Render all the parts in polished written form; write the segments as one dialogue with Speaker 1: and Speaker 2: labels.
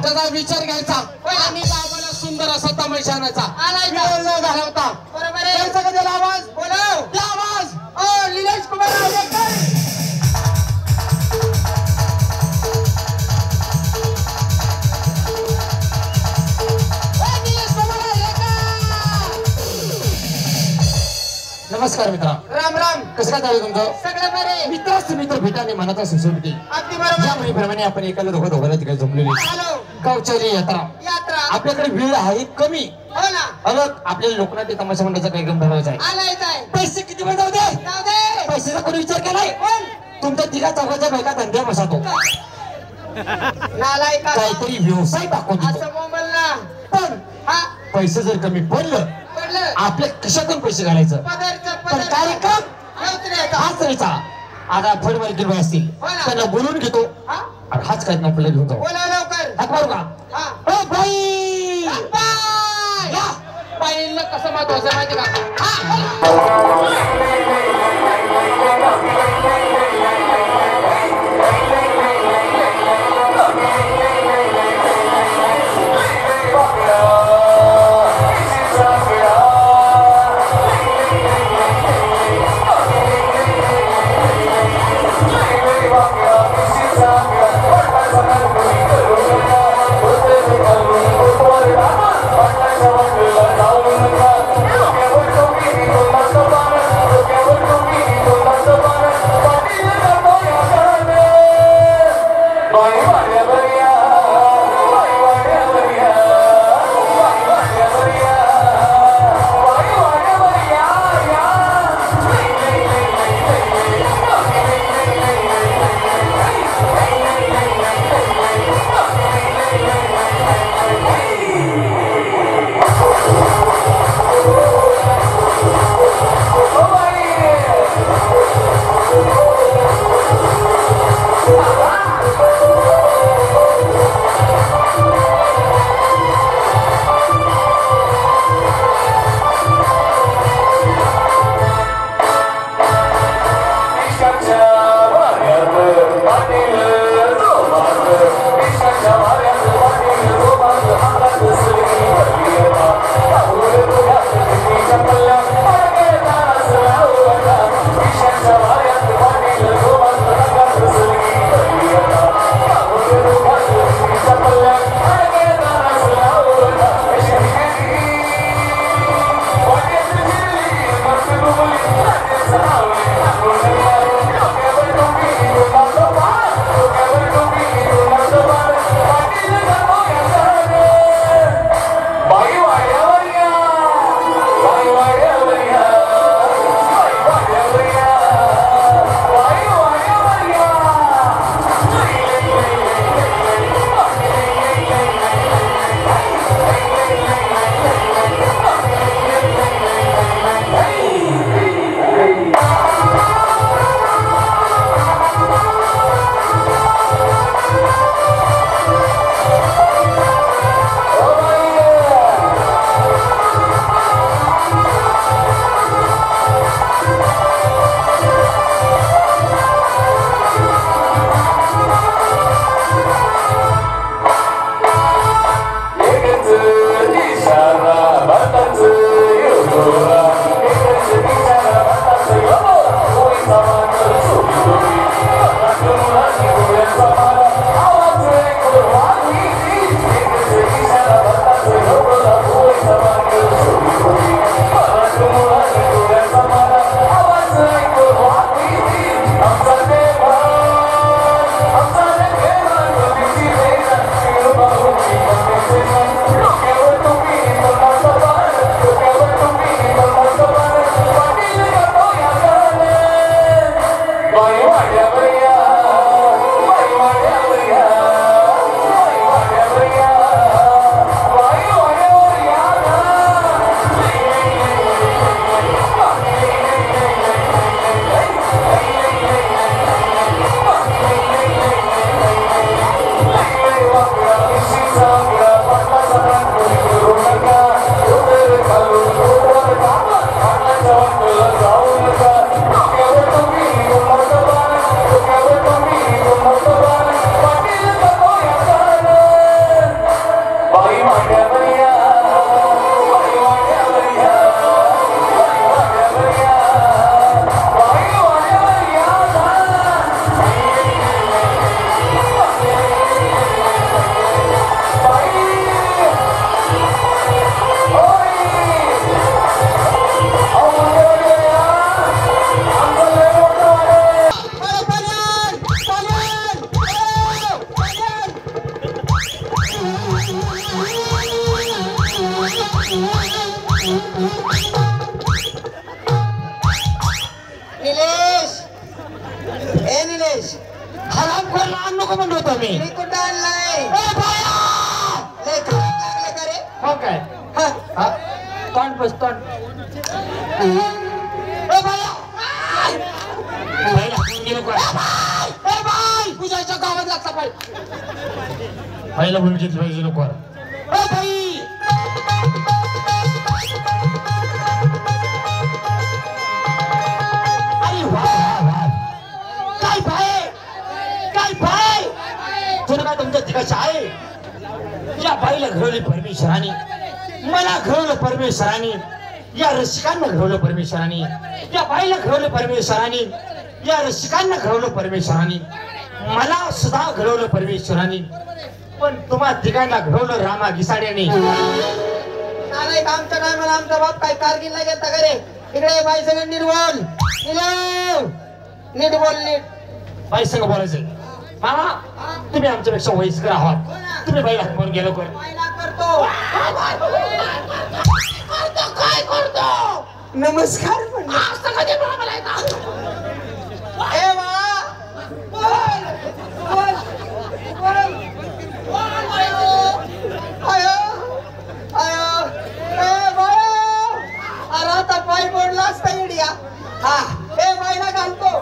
Speaker 1: त्याचा विचार घ्यायचा आणि गावाला सुंदर असा तमाशा आणायचा विरोध घालवता.
Speaker 2: बरोबर आहे.
Speaker 1: यायचा का त्याला आवाज?
Speaker 2: बोलाव
Speaker 1: त्या आवाज निलेश कुमार आंबेडकर. नमस्कार मित्रा.
Speaker 2: राम राम.
Speaker 1: कसं काय चालू तुमचं?
Speaker 2: सगळं बरे.
Speaker 1: मित्राच मित्र भेटाने मनाचा सुसुमती.
Speaker 2: अगदी बरोबर.
Speaker 1: या महिन्याप्रमाणे आपण एकाला दोघांना तिकडे जमलेली
Speaker 2: हॅलो
Speaker 1: गावचारी यात्रा.
Speaker 2: यात्रा
Speaker 1: आपल्याकडे वेळ आहे कमी.
Speaker 2: हो ना.
Speaker 1: अगं आपल्याला लोकनाट्य तमाशा मंडळाचा कार्यक्रम ठरवायचा आहे.
Speaker 2: आलाय
Speaker 1: पैसे किती वेळ जाऊ दे.
Speaker 2: जाऊ दे.
Speaker 1: पैशाचा कोणी विचार केलाय?
Speaker 2: कोण?
Speaker 1: तुमच्या तिघा चौघाच्या बायका धंद्या बसतो
Speaker 2: नालाय का
Speaker 1: काहीतरी व्यवसाय टाकून देतो.
Speaker 2: असं मोबाईल ना.
Speaker 1: पण
Speaker 2: हा
Speaker 1: पैसे जर कमी पडलं
Speaker 2: पडलं
Speaker 1: आपल्या खिशातून पैसे घालायचं.
Speaker 2: पदरचं
Speaker 1: पण
Speaker 2: पदर
Speaker 1: कार्यक्रम हाच राहायचा. आता फड मार्केट असतील
Speaker 2: हो ना.
Speaker 1: त्यांना बोलून घेतो
Speaker 2: हा
Speaker 1: आणि हाच काय आपल्याला घेतो.
Speaker 2: बोला लवकर.
Speaker 1: हात मारू का?
Speaker 2: हा
Speaker 1: ओ बाई या.
Speaker 2: बाईला कसं महत्वाचं माहिती का?
Speaker 3: Come on.
Speaker 1: होतो मी
Speaker 3: कुठं आणलाय
Speaker 1: ए बाया
Speaker 3: लय खराब लागलं का रे
Speaker 1: हो काय
Speaker 3: हा.
Speaker 1: हा तोंड बस तोंड ए बाया पहिला फोन गेलो काय ए बाई
Speaker 2: तुझ्याच्या गावात लागता पाय
Speaker 1: पहिला बोलून घेतलं पाहिजे नको ए बाई अरे वा वा वा काय भाई तुला काय तुमच्या ठिकाणी आहे या बाईला घडवले परमेश्वराने मला घडवलं परमेश्वराने या रसिकांना घडवलं परमेश्वराने या बाईला घडवलं परमेश्वराने या रसिकांना घडवलं परमेश्वराने मला सुद्धा घडवलं परमेश्वराने पण तुम्हा ठिकाणला घडवलं रामा घिसाड्याने
Speaker 3: नाही आमच्या टायमाला आमचा बाप काय कारगिलला गेलता का रे इकडे बाई सगळं नीट बोल नीट बोल नीट
Speaker 1: बाई संग बोलायचं मामा तुम्ही आमच्यापेक्षा वयस्कर आहात तुम्ही बाईला फोन गेलो कर
Speaker 3: बाईला करतो
Speaker 2: काय करतो
Speaker 3: नमस्कार म्हणलं
Speaker 2: असं कधी मला
Speaker 3: ए बाळा बोल बोल बोल आयो आयो ए बाळा अरे आता पाय पडला असता इडिया हा ए बाईला घालतो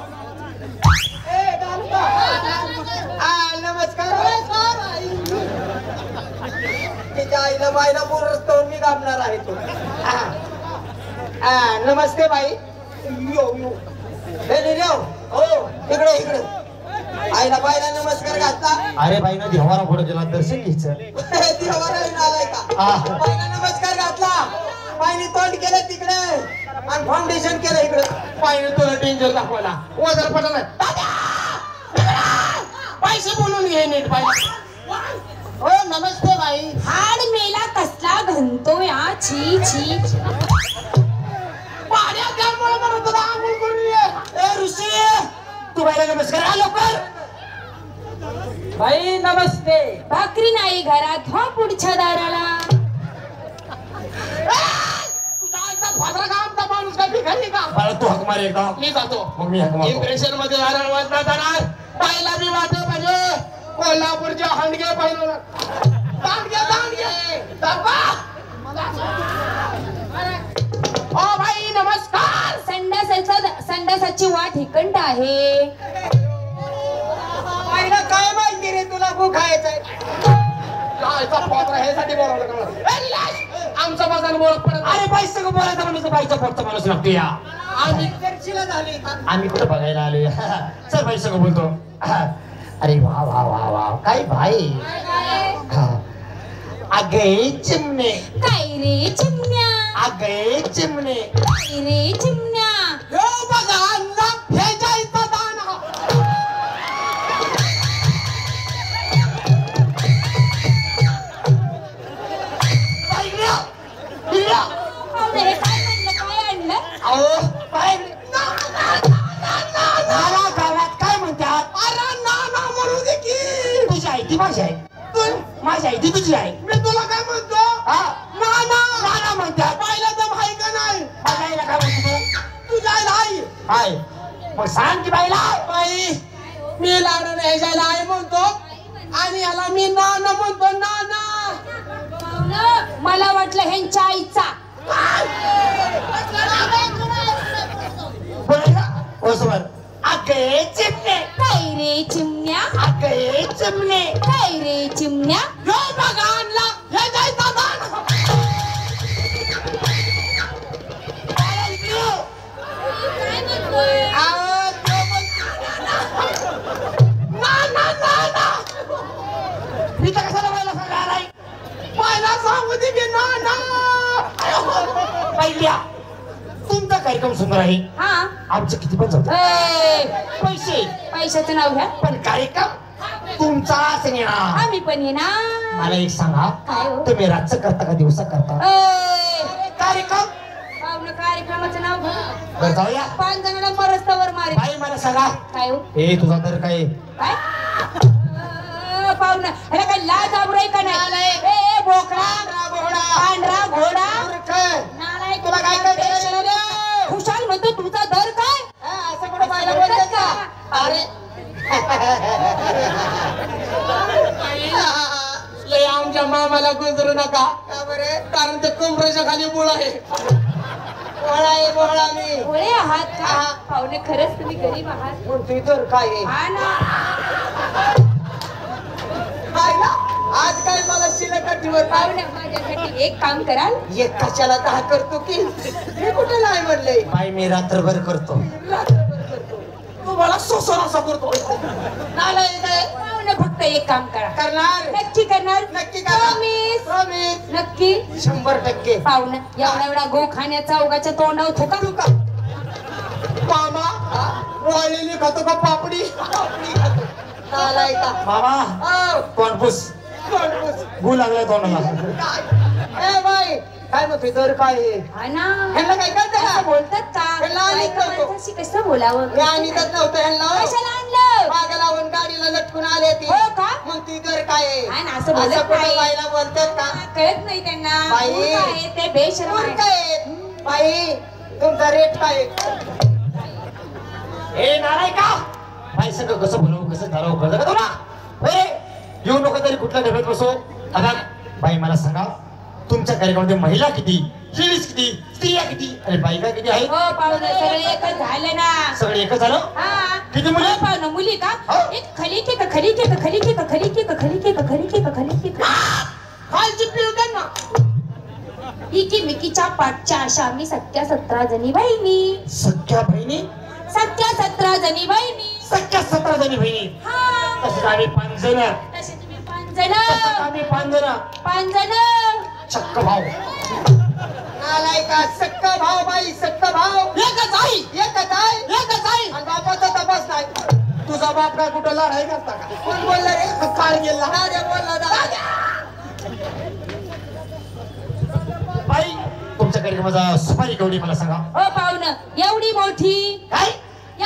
Speaker 3: ए घालतो नमस्कार तिच्या आईला बाईला बोलतो मी गाबणार आहे तो नमस्ते बाई यो यो हे हो इकडे इकडे आईला बाईला नमस्कार घातला
Speaker 1: अरे बाईनं देवाला पुढे गेला दर्शन घ्यायचं
Speaker 3: देवाला आलाय का बाईला नमस्कार घातला बाईने तोंड केलं तिकडे आणि फाउंडेशन केलं इकडे
Speaker 2: पाहिजे तुला डेंजर दाखवायला वजर पडला पैसे बोलून घे नीट पाहिजे
Speaker 3: हो नमस्ते बाई
Speaker 4: हाड मेला कसला घंतो या छी छी
Speaker 2: पाड्या त्यामुळे म्हणत होता आंघोळ करून ये
Speaker 1: ए ऋषी तू बाईला नमस्कार आ लवकर
Speaker 2: बाई नमस्ते
Speaker 4: भाकरी नाही घरात हो पुढच्या दाराला
Speaker 2: तुझा आजचा फादर का आमचा माणूस काय भिकारी का
Speaker 1: मला तू हाक मार एकदा
Speaker 2: मी जातो
Speaker 1: मग मी हाक मारतो
Speaker 2: इम्प्रेशन मध्ये नारळ वाजला जाणार पाहिला मी वाटलं पाहिजे कोल्हापूरच्या हांडगे पाहिलं दांडगे दाबा ओ भाई नमस्कार
Speaker 4: संडासाची वाट हिकंड आहे
Speaker 3: बाईला काय माहिती रे तुला भूक खायचंय
Speaker 2: कायचा फादर ह्यासाठी बोलावलं का मला? ए, रिलॅक्स. आमचा माझा बोलत पडत
Speaker 1: अरे बाई सगळं बोलायचं म्हणजे बाईचा पोटचा माणूस लागतो या
Speaker 3: आम्ही चर्चीला झाली
Speaker 1: आम्ही कुठं बघायला आलोय चल बाई सगळं बोलतो अरे वा वा वा वा काय भाई अगे चिमणे
Speaker 4: काय रे चिमण्या
Speaker 1: अगे चिमणे
Speaker 4: काय रे चिमण्या
Speaker 2: हो बघा अण्णा भेजायचं दाना
Speaker 4: पाहुणे, हे काय म्हणलं काय आणलं
Speaker 1: अहो बाई नाना गावात काय म्हणतात
Speaker 2: अरे नाना म्हणू दे की
Speaker 1: तुझी आई ती माझी आई माझी आई ती तुझी आई
Speaker 2: मी तुला काय म्हणतो
Speaker 1: हा
Speaker 2: नाना
Speaker 1: नाना म्हणतात
Speaker 2: पाहिलं तर भाई का नाही
Speaker 1: माझ्या आईला काय म्हणतो
Speaker 2: तुझ्या आईला आई
Speaker 1: हाय मग सांग की बाईला
Speaker 2: बाई मी लाडून ह्याच्याला आई म्हणतो आणि याला मी नाना म्हणतो नाना
Speaker 4: पाहुणं, मला वाटलं ह्यांच्या आईचा
Speaker 1: ओसवर अगे चिमणे
Speaker 4: काय रे चिमण्या
Speaker 1: अगे चिमणे
Speaker 4: काय रे चिमण्या
Speaker 2: यो बघा आणला हे जायचा दाना
Speaker 1: मी तर कशाला बाईला सांगायला नाही
Speaker 2: पहिला सांगू दे की नाना
Speaker 1: पहिल्या तुमचा कार्यक्रम सुंदर आहे
Speaker 4: हा
Speaker 1: आमचं किती पण जाऊ
Speaker 4: ए,
Speaker 1: पैसे
Speaker 4: पैशाचं नाव घ्या
Speaker 1: पण कार्यक्रम तुमचा असणार
Speaker 4: आम्ही पण ये ना
Speaker 1: मला एक सांगा
Speaker 4: काय हो?
Speaker 1: तुम्ही रातचं करता का दिवसा करता कार्यक्रम
Speaker 4: पाहुणं कार्यक्रमाचं नाव घ्या
Speaker 1: बरं जाऊया
Speaker 4: 5 जणांना परस्तावर मारे
Speaker 1: बाई मला सांगा
Speaker 4: काय हो
Speaker 1: ए तुझा दर काय
Speaker 4: काय पाहुणं ह्याला काय लाज आबरू का नाही ए बोकडा पांढरा घोडा नालायक
Speaker 3: तुला काय काय करायचं रे?
Speaker 4: खुशाल म्हणतो तुझा दर काय
Speaker 3: असं कुठं बायला बोलतात का अरे
Speaker 2: त्या मामाला गुजरू नका
Speaker 3: का बरे
Speaker 2: कारण ते कमरेच्या खाली मुळ आहे.
Speaker 3: बोळा आहे बोळा मी
Speaker 4: भोळे आहात का पाहुणे खरंच तुम्ही गरीब आहात
Speaker 3: म्हणतोय तर काय आहे?
Speaker 4: हा ना
Speaker 3: काय ना आज काय मला शिलकाठीवर
Speaker 4: पाहुणे माझ्यासाठी एक काम कराल
Speaker 3: एक कशाला 10 करतो की हे कुठे नाही म्हणले
Speaker 1: बाई मी रात्रभर करतो.
Speaker 3: तू मला सोसर असा करतो नालाय काय
Speaker 4: पाहुणे फक्त एक काम करा
Speaker 3: करणार
Speaker 4: नक्की करणार
Speaker 3: नक्की करा
Speaker 4: Promise.
Speaker 3: प्रॉमिस
Speaker 4: नक्की
Speaker 3: 100%
Speaker 4: पाहुणे एवढा गो खाण्याचा उगाच्या तोंडावर थोका
Speaker 3: तू का मामा वाळलेली खातो का पापडी पापडी खातो नालाय का
Speaker 1: मामा
Speaker 3: आव
Speaker 1: कॉन्फुस
Speaker 3: कोण बस
Speaker 1: भू लागलाय तोंडाला.
Speaker 3: काय ए बाई काय म्हणतोय दर काय आहे
Speaker 4: हा ना
Speaker 3: ह्यांना काय कळतं
Speaker 4: असं
Speaker 3: का
Speaker 4: बोलतात का
Speaker 3: ह्यांना आणि
Speaker 4: बायका
Speaker 3: कळतो.
Speaker 4: माणसाशी कसं बोलावं
Speaker 3: मी आणीतच नव्हतं ह्यांना
Speaker 4: कशाला आणलं
Speaker 3: मागं लावून गाडीला लटकून आले ती
Speaker 4: हो का?
Speaker 3: मग ती दर काय आहे
Speaker 4: हा ना, असं बोलत
Speaker 3: कुठं
Speaker 4: नाही.
Speaker 3: बाईला बोलतात का
Speaker 4: कळत नाही त्यांना
Speaker 3: बाई.
Speaker 4: मूर्ख आहे, ते बेशरम
Speaker 3: कोण
Speaker 4: आहे.
Speaker 3: काय आहे? बाई तुमचा रेट काय आहे?
Speaker 1: ए नाराय का बाई सगळं कसं बोलावं कसं धरावं कळलं का तुला? होय येऊ नको तरी कुठल्या डब्यात बसो. आता बाई मला सांगा तुमच्या कार्यक्रमामध्ये महिला किती लेडीज किती स्त्रिया किती आणि बायका किती आहेत?
Speaker 4: हो पाहुणं सगळं एकच झालं ना
Speaker 1: सगळे एकच झालं.
Speaker 4: हा
Speaker 1: किती मुली?
Speaker 4: हो, पाहुणं मुली का
Speaker 1: हो.
Speaker 4: एक खलिके का खलिके का खलिके का खलिके का खलिके का खलिके का खलिके का
Speaker 3: खालची पिऊ द्या ना
Speaker 4: इकी मिकीच्या पाठच्या अशा आम्ही सख्या 17 जणी बहिणी
Speaker 1: सख्या बहिणी
Speaker 4: सख्या 17 जणी बहिणी
Speaker 1: सख्या 17 जणी बहिणी
Speaker 4: हा
Speaker 1: तसं आम्ही 5 जण
Speaker 4: तसे तुम्ही 5 जण
Speaker 1: तसं आम्ही 5 जण
Speaker 4: 5 जण
Speaker 1: चक्क भाऊ
Speaker 3: नालाय का सक्का भाव बाई सक्का भाव
Speaker 2: एकच आई
Speaker 3: एकच आहे
Speaker 2: एकच आई
Speaker 3: आणि बापाचा तपास नाही
Speaker 2: तुझा बाप काय कुठं लढाई करता का
Speaker 3: कोण बोलला रे
Speaker 2: काळ गेला
Speaker 3: दाद्या बोलला दाद्या
Speaker 1: बाई तुमच्या कार्यक्रमाचा सुपारी केवढी मला सांगा.
Speaker 4: हो पाहुणं एवढी मोठी
Speaker 1: काय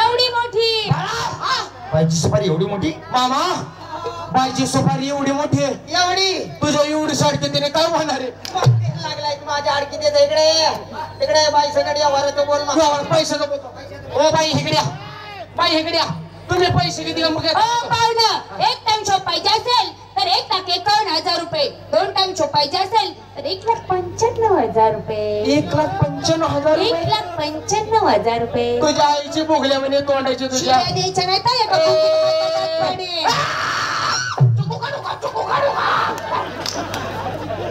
Speaker 4: एवढी मोठी
Speaker 1: बाईची सुपारी एवढी मोठी?
Speaker 2: मामा बाईची सुपारी एवढी मोठी आहे
Speaker 3: एवढी
Speaker 2: तुझ्या एवढी साडकी तिने काय म्हणणार आहे
Speaker 3: लागलाय माझ्या आडकी देत इकडे बाई सगळी वरच बोल मग
Speaker 2: गावाला पैसे नको ओ बाई इकडे या. बाई इकडे या. तुम्ही पैसे किती मग
Speaker 4: हो पाहुणं एक टाइम शोपायचे असेल तर 1,51,000 रुपये 2 टाइम शोपायचे असेल तर 1,95,000 रुपये
Speaker 2: 1,95,000 रुपये
Speaker 4: 1,95,000 रुपये
Speaker 2: तुझ्या आईची बोगल्या म्हणे तोंडाची तुझ्या
Speaker 4: शिव्या द्यायच्या नाही तर एका पोकीत पडेल.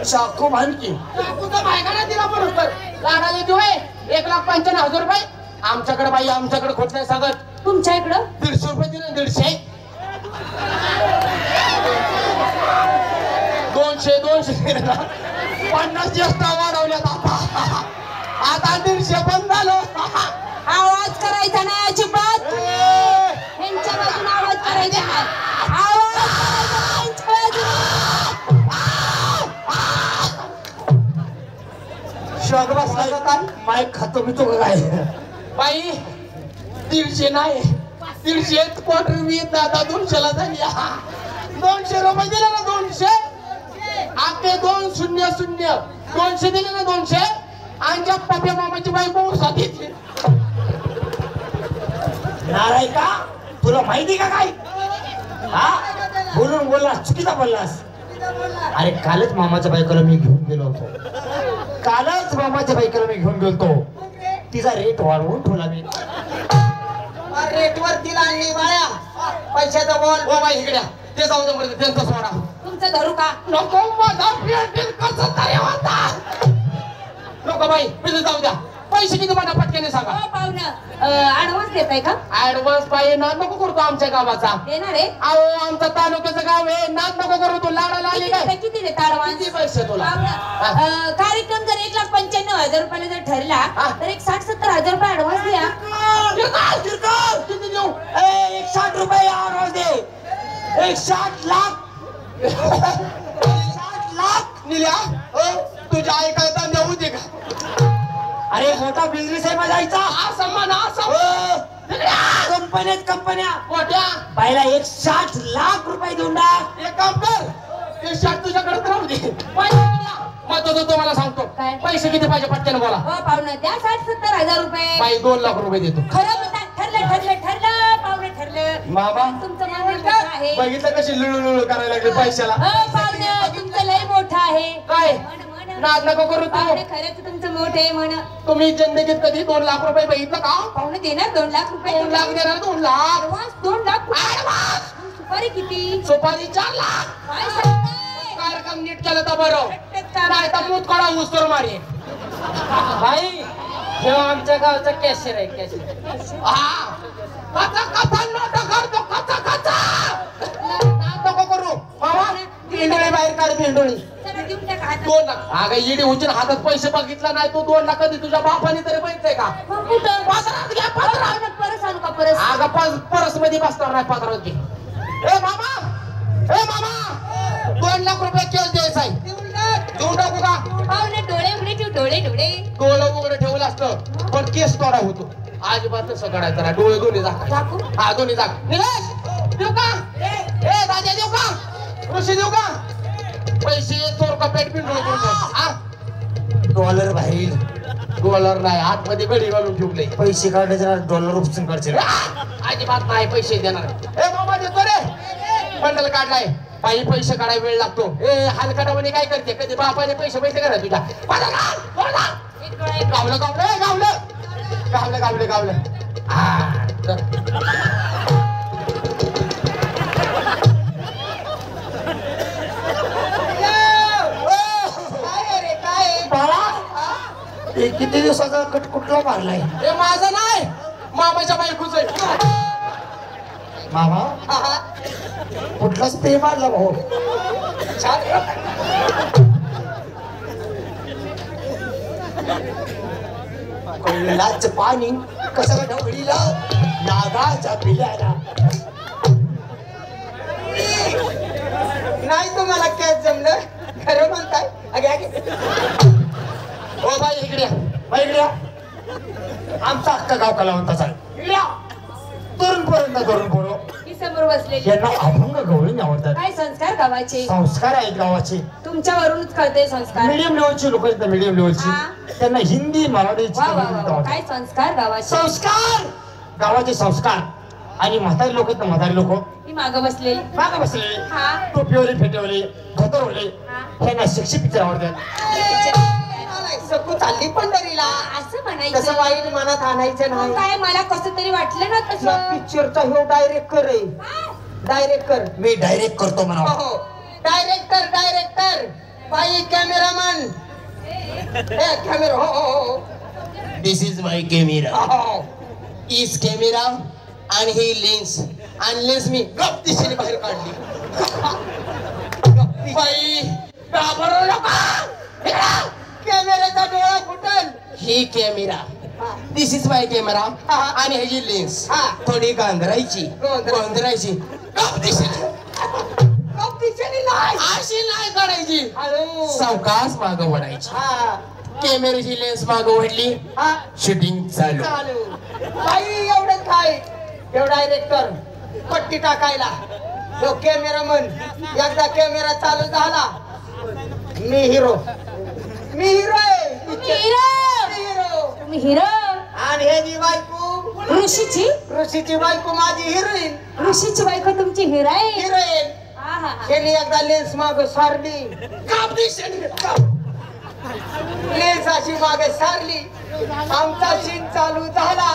Speaker 1: चाकू भानकी
Speaker 2: तुझा बायकाना दिला बरोबर लागायला देऊ 1,95,000 रुपये आमच्याकडे बाई आमच्याकडे खोट नाही सांगत
Speaker 4: तुमच्या इकडं
Speaker 2: 150 रुपये दिले 150 200 50 जास्त वाढवल्यात आता 150 बंद झालं
Speaker 4: आवाज करायचा नाही अजिबात यांच्या बाजूने आवाज करायचा नाही आवाज करायचा नाही यांच्या बाजूने.
Speaker 1: शॉक बसला काय माईक खातो मी तो काय
Speaker 2: बाई 150 नाही 150 क्वार्टर मी दादा 200ला झाली 200 रुपये दिले ना 200 आके 200 200 दिले ना 200 आणि पप्या मामाची बाई बोसा घेतली
Speaker 1: नाराय का तुला माहिती का काय हा बोलून बोललास चुकीचा बोललास. अरे कालच मामाच्या बायकोला मी घेऊन गेलो होतो कालच मामाच्या बायकोला मी घेऊन गेलो तिचा रेट वाढवून ठेवला मी.
Speaker 3: रेट वर दिला आणली बाळ्या पैशाचा बोल
Speaker 2: ओ बाई इकडे ते जाऊ दे मध्ये त्यांचा सोडा
Speaker 4: तुमचं धरू का
Speaker 2: नको माझा पेटील कसं तरी होता नको बाई तिथे जाऊ द्या पैसे किती मला पटकन सांगा
Speaker 4: हो पाहुणं ऍडव्हान्स देताय का
Speaker 2: ऍडव्हान्स पाहिजे ना नको करतो आमच्या गावाचा
Speaker 4: देणार आहे
Speaker 2: अहो आमचा तालुक्याचं गाव आहे नाद नको करू तू लाडाला आली काय
Speaker 4: किती देता ऍडव्हान्स
Speaker 2: किती पैसे तुला
Speaker 4: कार्यक्रम जर 1,95,000 रुपयाला जर ठरला तर 60-70,000 रुपये ऍडव्हान्स द्या.
Speaker 2: किती देऊ
Speaker 1: 160 रुपये आवाज दे 160 लाख 160 लाख
Speaker 2: निल्या तुझ्या ऐकायचा नेऊ दे का
Speaker 1: अरे मोठा बिझनेस आहे माझा आईचा
Speaker 2: असं म्हणा असं
Speaker 1: कंपन्या
Speaker 2: मोठ्या
Speaker 1: बाईला 160 लाख रुपये देऊन टाक.
Speaker 2: एक काम कर ते शर्ट तुझ्याकडे राहू दे मग तो तुम्हाला सांगतो
Speaker 4: काय?
Speaker 2: पैसे किती पाहिजे पटकन बोला
Speaker 4: हो पाहुणं द्या 60-70,000 रुपये
Speaker 2: बाई 2 लाख रुपये देतो
Speaker 4: खरं म्हणता ठरलं पाहुणं ठरलं
Speaker 2: मामा
Speaker 4: तुमचं मन मोठं आहे
Speaker 2: बघितलं कशी लुळू करायला लागली पैशाला
Speaker 4: हो पाहुणं तुमचं लय मोठं
Speaker 2: नाद नको करू तू.
Speaker 4: पाहुणे खरंच तुमचं मोठे म्हण.
Speaker 2: तुम्ही जिंदगीत कधी 2 लाख रुपये बघितलं का?
Speaker 4: पाहुणे देणार 2 लाख रुपये.
Speaker 2: 2 लाख देणार. 2 लाख
Speaker 4: ऍडव्हान्स 2 लाख.
Speaker 2: ऍडव्हान्स.
Speaker 4: सुपारी किती?
Speaker 2: सुपारी 4 लाख.
Speaker 4: काय सांगताय?
Speaker 2: कार्यक्रम नीट केलं तर बरं,
Speaker 4: प्रत्येक
Speaker 2: नाही तर मूत काढा उस्तर मारे.
Speaker 3: बाई हे आमच्या गावचा कॅशियर आहे, कॅशियर.
Speaker 2: हा कथा कथा नोटा करतो. कथा कथा नाद नको करू. बाबा भेंडोळी बाहेर काढ. भेंडोळी.
Speaker 4: चला देऊन टाका हातात.
Speaker 2: 2 लाख. अगं इडी उचल हातात पैसे बघितला नाही तू. 2 लाख कधी तुझ्या बापाने तरी बघितलंय का?
Speaker 4: मग कुठं?
Speaker 2: पदरात घ्या. पदरात.
Speaker 4: परस आणू का परस?
Speaker 2: अगं परस मध्ये बसणार नाही. पदरात घे. ए मामा, ए मामा, 2 लाख रुपये केलं द्यायचं आहे. देऊन टाकू का?
Speaker 4: पाहुणे डोळे उघडे ठेव. डोळे डोळे.
Speaker 2: डोळं उघडं ठेवलं असतं पण केस तोडा होतो. अजिबात तसं करायचं नाही. डोळे दोन्ही झाका.
Speaker 4: टाकू.
Speaker 2: हा दोन्ही झाक. निलेश देऊ का? ए राजा देऊ का? ऋषी देऊ का? पैसे चोर का पेट पिंड
Speaker 1: डॉलर बाहेर
Speaker 2: डॉलर नाही. आतमध्ये गडी घालून ठेवले.
Speaker 1: पैसे काढायचे डॉलर उपसून काढचे.
Speaker 2: अजिबात नाही पैसे देणार. ए मामा देतो रे. बंडल काढलाय. बाई पैसे काढायला वेळ लागतो. ए हलकाटामध्ये काय करते? कधी बापाने पैसे करा तुझ्या.
Speaker 4: एक डोळा एक
Speaker 2: गावलं गावलं गावलं गावलं गावलं गावलं. हा तर.
Speaker 3: काय रे काय?
Speaker 1: बाळा हे किती दिवसाचा कट कुठला मारलाय?
Speaker 2: हे माझं नाही, मामाच्या बायकोच आहे.
Speaker 1: मामा कुठलाच ते मारला भाऊ. कळलाच पाणी कसं ढवळीला नागाच्या पिल्याला.
Speaker 3: नाही तुम्हाला कॅच जमलं खरं म्हणताय? अगे अगे
Speaker 2: हो बाई इकडे या.
Speaker 1: बाई इकडे या. आमचा अख्खा गाव कलावंताचा आहे. इकडे या. तरुण पोरांना तरुण पोरं
Speaker 4: ही समोर बसलेली.
Speaker 1: यांना अभंग गवळणी आवडतात.
Speaker 4: काय संस्कार गावाचे?
Speaker 1: संस्कार आहेत गावाचे.
Speaker 4: तुमच्यावरूनच कळते संस्कार.
Speaker 1: मीडियम लेवलची लोक आहेत. मीडियम लेवलची
Speaker 4: हा.
Speaker 1: त्यांना हिंदी मराठी
Speaker 4: वा वा वा वा. काय संस्कार गावाचे?
Speaker 1: संस्कार गावाचे संस्कार. आणि म्हातारी लोक आहेत ना, म्हातारी लोक
Speaker 4: ही मागं बसलेली.
Speaker 1: मागं बसले
Speaker 4: हा.
Speaker 1: टोपीवले फेटेवले धोतरवले
Speaker 4: हा.
Speaker 1: त्यांना शिक्षक पिक्चर आवडतात.
Speaker 3: सकू चालली पंढरीला.
Speaker 4: असं
Speaker 3: तसं
Speaker 4: म्हणायचं.
Speaker 3: वाईट मनात आणायचं
Speaker 4: मग
Speaker 3: नाही.
Speaker 4: काय मला कसं तरी वाटलं ना
Speaker 3: या
Speaker 4: तसं.
Speaker 3: पिक्चरचा ह्यो डायरेक्टर आहे. डायरेक्टर.
Speaker 1: मी डायरेक्ट करतो म्हणा.
Speaker 3: हो डायरेक्टर डायरेक्टर. बाई कॅमेरामन. ए कॅमेरा. हो हो हो.
Speaker 2: दिस इज माय कॅमेरा.
Speaker 3: हो.
Speaker 2: इस कॅमेरा आणि ही लेन्स. आणि लेन्स मी गप दिशेने बाहेर काढली. बाई घाबरू नका.
Speaker 3: कॅमेऱ्याचा डोळा फुटल.
Speaker 2: ही camera. This is my camera आणि ह्याची लेन्स थोडी गांधरायची. गांधरायची गप दिशेने.
Speaker 3: गप दिशेने नाही.
Speaker 2: अशी नाही काढायची.
Speaker 3: हळू.
Speaker 2: सावकाश मागं वडायची.
Speaker 3: हा
Speaker 2: कॅमेऱ्याची लेन्स मागं वडली.
Speaker 3: हा
Speaker 2: शूटिंग चालू.
Speaker 3: चालू. बाई एवढं काय? तो डायरेक्टर पट्टी टाकायला. तो कॅमेरामन. एकदा कॅमेरा चालू झाला मी हिरो. मी हिरो आहे.
Speaker 4: तुम्ही हिरो.
Speaker 3: मी हिरो.
Speaker 4: तुम्ही हिरो.
Speaker 3: आणि हे जी बायको
Speaker 4: ऋषीची.
Speaker 3: ऋषीची बायको माझी हिरोईन.
Speaker 4: ऋषीची बायको तुमची हिरो आहे.
Speaker 3: हिरोईन.
Speaker 4: आहा.
Speaker 3: त्यांनी एकदा लेन्स माग सारली.
Speaker 2: गप दिशेने.
Speaker 3: लेन्स अशी मागे सारली. आमचा सीन चालू झाला.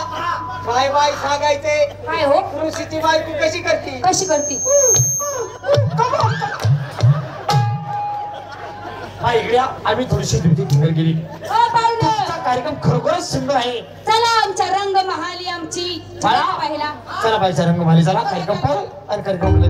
Speaker 3: काय बाय सांगायचे?
Speaker 4: काय हो?
Speaker 3: ऋषीची बायको कशी करते?
Speaker 4: कशी करती?
Speaker 1: हा इकडे या. आम्ही थोडीशी तुमची फिंगर गेली.
Speaker 4: ओ पाहुणे.
Speaker 1: तुमचा कार्यक्रम खरोखरच सुंदर आहे.
Speaker 4: चला आमच्या रंगमहाली आमची
Speaker 1: चला.
Speaker 4: पाहिला.
Speaker 1: चला बाईचा रंग माली. चला कार्यक्रम पाहू आणि कार्यक्रम